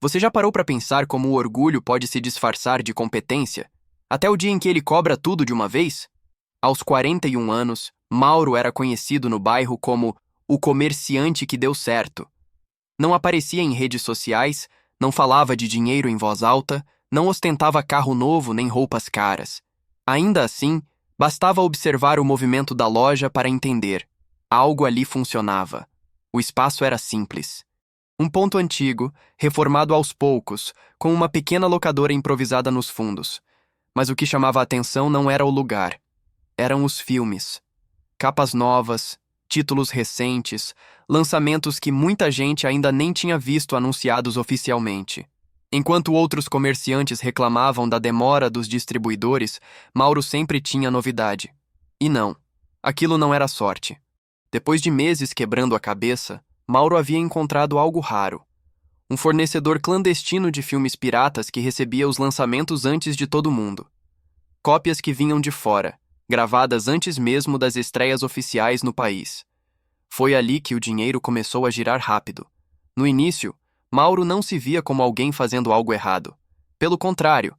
Você já parou para pensar como o orgulho pode se disfarçar de competência, até o dia em que ele cobra tudo de uma vez? Aos 41 anos, Mauro era conhecido no bairro como o comerciante que deu certo. Não aparecia em redes sociais, não falava de dinheiro em voz alta, não ostentava carro novo nem roupas caras. Ainda assim, bastava observar o movimento da loja para entender. Algo ali funcionava. O espaço era simples. Um ponto antigo, reformado aos poucos, com uma pequena locadora improvisada nos fundos. Mas o que chamava a atenção não era o lugar. Eram os filmes. Capas novas, títulos recentes, lançamentos que muita gente ainda nem tinha visto anunciados oficialmente. Enquanto outros comerciantes reclamavam da demora dos distribuidores, Mauro sempre tinha novidade. E não, aquilo não era sorte. Depois de meses quebrando a cabeça, Mauro havia encontrado algo raro. Um fornecedor clandestino de filmes piratas que recebia os lançamentos antes de todo mundo. Cópias que vinham de fora, gravadas antes mesmo das estreias oficiais no país. Foi ali que o dinheiro começou a girar rápido. No início, Mauro não se via como alguém fazendo algo errado. Pelo contrário,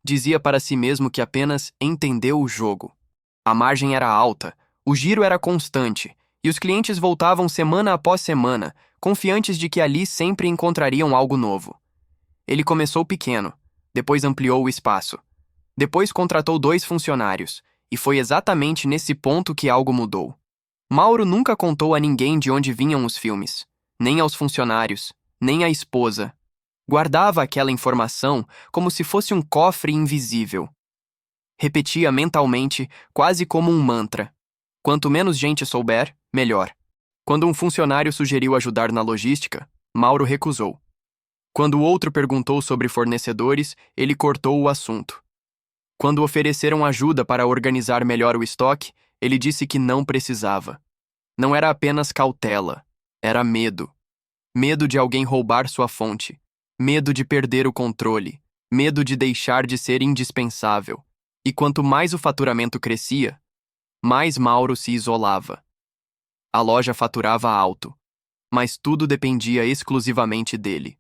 dizia para si mesmo que apenas entendeu o jogo. A margem era alta, o giro era constante, e os clientes voltavam semana após semana, confiantes de que ali sempre encontrariam algo novo. Ele começou pequeno, depois ampliou o espaço. Depois contratou 2 funcionários, e foi exatamente nesse ponto que algo mudou. Mauro nunca contou a ninguém de onde vinham os filmes, nem aos funcionários, nem à esposa. Guardava aquela informação como se fosse um cofre invisível. Repetia mentalmente, quase como um mantra. Quanto menos gente souber, melhor. Quando um funcionário sugeriu ajudar na logística, Mauro recusou. Quando o outro perguntou sobre fornecedores, ele cortou o assunto. Quando ofereceram ajuda para organizar melhor o estoque, ele disse que não precisava. Não era apenas cautela, era medo. Medo de alguém roubar sua fonte. Medo de perder o controle. Medo de deixar de ser indispensável. E quanto mais o faturamento crescia, mais Mauro se isolava. A loja faturava alto, mas tudo dependia exclusivamente dele.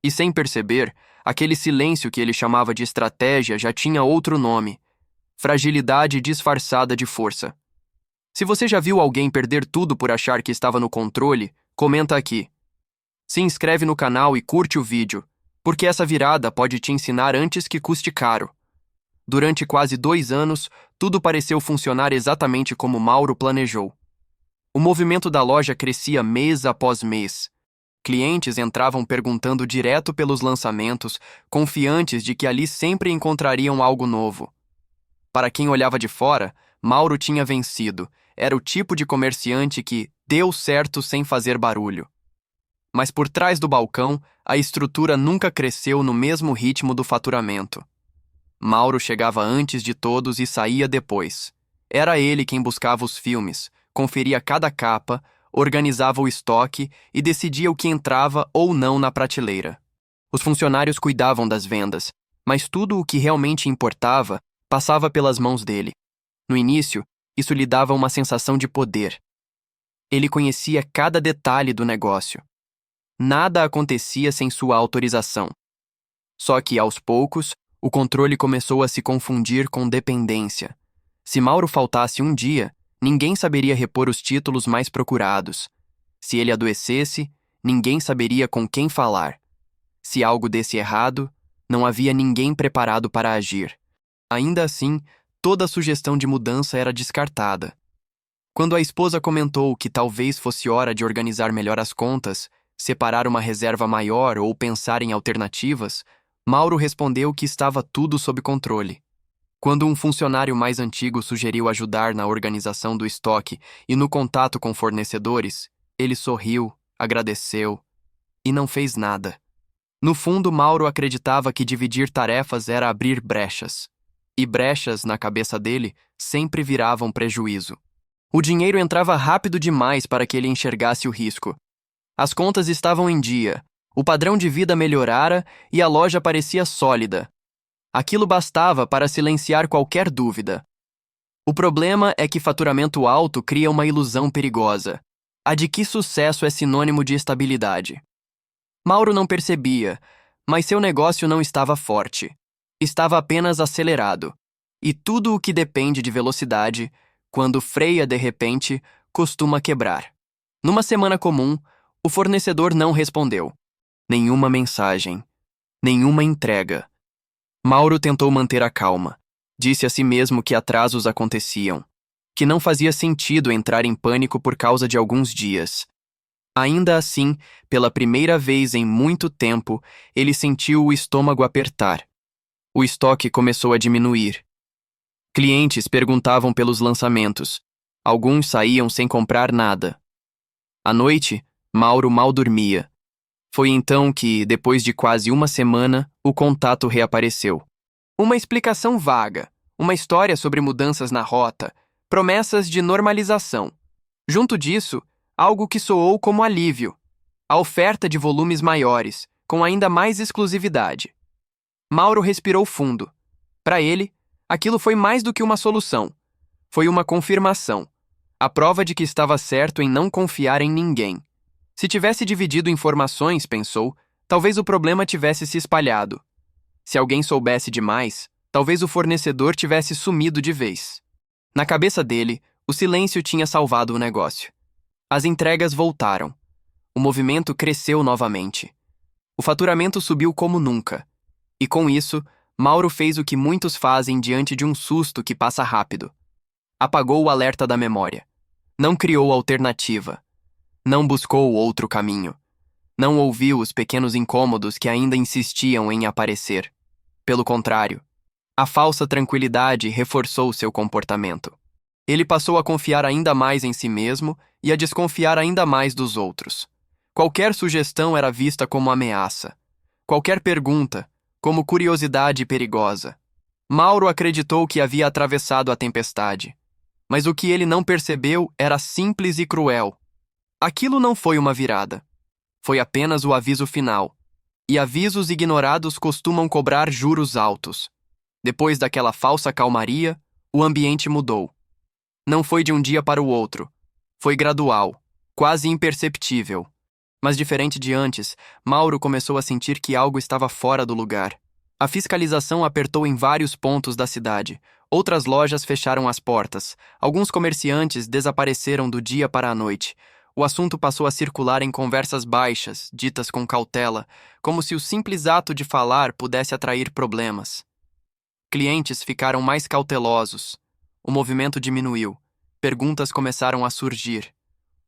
E sem perceber, aquele silêncio que ele chamava de estratégia já tinha outro nome: fragilidade disfarçada de força. Se você já viu alguém perder tudo por achar que estava no controle, comenta aqui. Se inscreve no canal e curte o vídeo, porque essa virada pode te ensinar antes que custe caro. Durante quase 2 anos, tudo pareceu funcionar exatamente como Mauro planejou. O movimento da loja crescia mês após mês. Clientes entravam perguntando direto pelos lançamentos, confiantes de que ali sempre encontrariam algo novo. Para quem olhava de fora, Mauro tinha vencido. Era o tipo de comerciante que deu certo sem fazer barulho. Mas por trás do balcão, a estrutura nunca cresceu no mesmo ritmo do faturamento. Mauro chegava antes de todos e saía depois. Era ele quem buscava os filmes, conferia cada capa, organizava o estoque e decidia o que entrava ou não na prateleira. Os funcionários cuidavam das vendas, mas tudo o que realmente importava passava pelas mãos dele. No início, isso lhe dava uma sensação de poder. Ele conhecia cada detalhe do negócio. Nada acontecia sem sua autorização. Só que, aos poucos, o controle começou a se confundir com dependência. Se Mauro faltasse um dia, ninguém saberia repor os títulos mais procurados. Se ele adoecesse, ninguém saberia com quem falar. Se algo desse errado, não havia ninguém preparado para agir. Ainda assim, toda sugestão de mudança era descartada. Quando a esposa comentou que talvez fosse hora de organizar melhor as contas, separar uma reserva maior ou pensar em alternativas, Mauro respondeu que estava tudo sob controle. Quando um funcionário mais antigo sugeriu ajudar na organização do estoque e no contato com fornecedores, ele sorriu, agradeceu e não fez nada. No fundo, Mauro acreditava que dividir tarefas era abrir brechas. E brechas, na cabeça dele, sempre viravam prejuízo. O dinheiro entrava rápido demais para que ele enxergasse o risco. As contas estavam em dia, o padrão de vida melhorara e a loja parecia sólida. Aquilo bastava para silenciar qualquer dúvida. O problema é que faturamento alto cria uma ilusão perigosa, a de que sucesso é sinônimo de estabilidade. Mauro não percebia, Mas seu negócio não estava forte. Estava apenas acelerado. E tudo o que depende de velocidade, quando freia de repente, costuma quebrar. Numa semana comum, o fornecedor não respondeu. Nenhuma mensagem. Nenhuma entrega. Mauro tentou manter a calma. Disse a si mesmo que atrasos aconteciam. Que não fazia sentido entrar em pânico por causa de alguns dias. Ainda assim, pela primeira vez em muito tempo, ele sentiu o estômago apertar. O estoque começou a diminuir. Clientes perguntavam pelos lançamentos. Alguns saíam sem comprar nada. À noite, Mauro mal dormia. Foi então que, depois de quase uma semana, o contato reapareceu. Uma explicação vaga, uma história sobre mudanças na rota, promessas de normalização. Junto disso, algo que soou como alívio. A oferta de volumes maiores, com ainda mais exclusividade. Mauro respirou fundo. Para ele, aquilo foi mais do que uma solução. Foi uma confirmação. A prova de que estava certo em não confiar em ninguém. Se tivesse dividido informações, pensou, talvez o problema tivesse se espalhado. Se alguém soubesse demais, talvez o fornecedor tivesse sumido de vez. Na cabeça dele, o silêncio tinha salvado o negócio. As entregas voltaram. O movimento cresceu novamente. O faturamento subiu como nunca. E com isso, Mauro fez o que muitos fazem diante de um susto que passa rápido. Apagou o alerta da memória. Não criou alternativa. Não buscou outro caminho. Não ouviu os pequenos incômodos que ainda insistiam em aparecer. Pelo contrário, a falsa tranquilidade reforçou seu comportamento. Ele passou a confiar ainda mais em si mesmo e a desconfiar ainda mais dos outros. Qualquer sugestão era vista como ameaça. Qualquer pergunta, como curiosidade perigosa. Mauro acreditou que havia atravessado a tempestade. Mas o que ele não percebeu era simples e cruel. Aquilo não foi uma virada. Foi apenas o aviso final. E avisos ignorados costumam cobrar juros altos. Depois daquela falsa calmaria, o ambiente mudou. Não foi de um dia para o outro. Foi gradual, quase imperceptível. Mas diferente de antes, Mauro começou a sentir que algo estava fora do lugar. A fiscalização apertou em vários pontos da cidade. Outras lojas fecharam as portas. Alguns comerciantes desapareceram do dia para a noite. O assunto passou a circular em conversas baixas, ditas com cautela, como se o simples ato de falar pudesse atrair problemas. Clientes ficaram mais cautelosos. O movimento diminuiu. Perguntas começaram a surgir.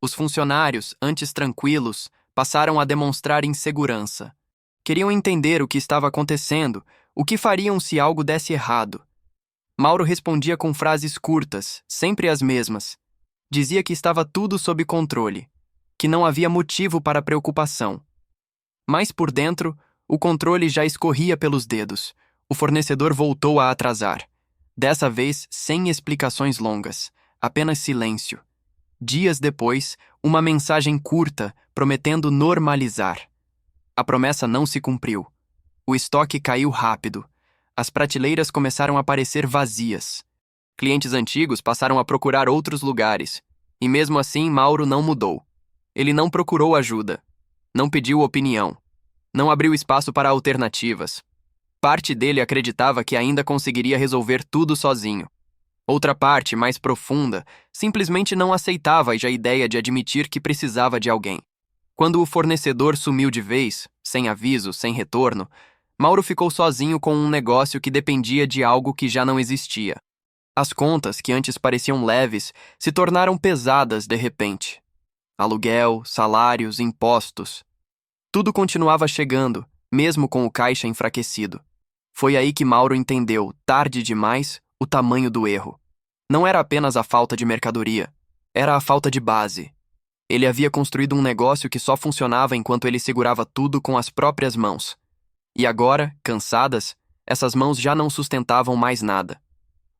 Os funcionários, antes tranquilos, passaram a demonstrar insegurança. Queriam entender o que estava acontecendo, o que fariam se algo desse errado. Mauro respondia com frases curtas, sempre as mesmas. Dizia que estava tudo sob controle, que não havia motivo para preocupação. Mas por dentro, o controle já escorria pelos dedos. O fornecedor voltou a atrasar. Dessa vez, sem explicações longas, apenas silêncio. Dias depois, uma mensagem curta, prometendo normalizar. A promessa não se cumpriu. O estoque caiu rápido. As prateleiras começaram a parecer vazias. Clientes antigos passaram a procurar outros lugares. E mesmo assim, Mauro não mudou. Ele não procurou ajuda. Não pediu opinião. Não abriu espaço para alternativas. Parte dele acreditava que ainda conseguiria resolver tudo sozinho. Outra parte, mais profunda, simplesmente não aceitava a ideia de admitir que precisava de alguém. Quando o fornecedor sumiu de vez, sem aviso, sem retorno, Mauro ficou sozinho com um negócio que dependia de algo que já não existia. As contas, que antes pareciam leves, se tornaram pesadas de repente. Aluguel, salários, impostos. Tudo continuava chegando, mesmo com o caixa enfraquecido. Foi aí que Mauro entendeu, tarde demais, o tamanho do erro. Não era apenas a falta de mercadoria, era a falta de base. Ele havia construído um negócio que só funcionava enquanto ele segurava tudo com as próprias mãos. E agora, cansadas, essas mãos já não sustentavam mais nada.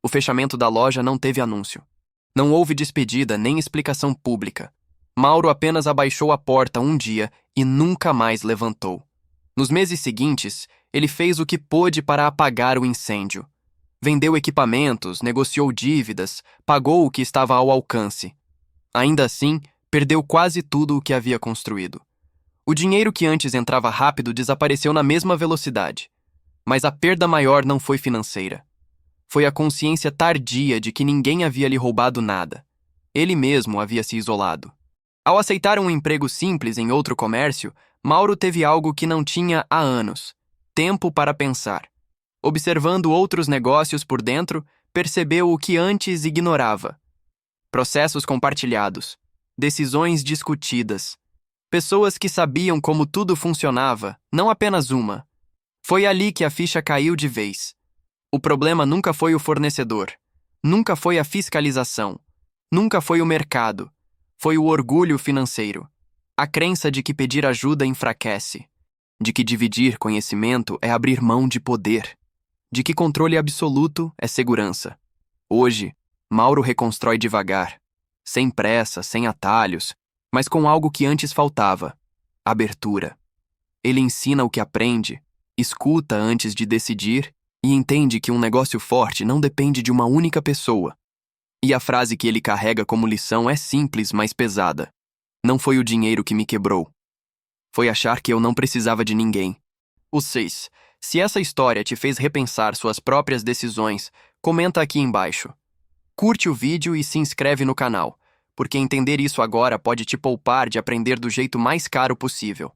O fechamento da loja não teve anúncio. Não houve despedida nem explicação pública. Mauro apenas abaixou a porta um dia e nunca mais levantou. Nos meses seguintes, ele fez o que pôde para apagar o incêndio. Vendeu equipamentos, negociou dívidas, pagou o que estava ao alcance. Ainda assim, perdeu quase tudo o que havia construído. O dinheiro que antes entrava rápido desapareceu na mesma velocidade. Mas a perda maior não foi financeira. Foi a consciência tardia de que ninguém havia lhe roubado nada. Ele mesmo havia se isolado. Ao aceitar um emprego simples em outro comércio, Mauro teve algo que não tinha há anos: tempo para pensar. Observando outros negócios por dentro, percebeu o que antes ignorava: processos compartilhados, decisões discutidas, pessoas que sabiam como tudo funcionava, não apenas uma. Foi ali que a ficha caiu de vez. O problema nunca foi o fornecedor, nunca foi a fiscalização, nunca foi o mercado, foi o orgulho financeiro. A crença de que pedir ajuda enfraquece, de que dividir conhecimento é abrir mão de poder, de que controle absoluto é segurança. Hoje, Mauro reconstrói devagar, sem pressa, sem atalhos, mas com algo que antes faltava: abertura. Ele ensina o que aprende, escuta antes de decidir e entende que um negócio forte não depende de uma única pessoa. E a frase que ele carrega como lição é simples, mas pesada: não foi o dinheiro que me quebrou. Foi achar que eu não precisava de ninguém. O 6. Se essa história te fez repensar suas próprias decisões, comenta aqui embaixo. Curte o vídeo e se inscreve no canal, porque entender isso agora pode te poupar de aprender do jeito mais caro possível.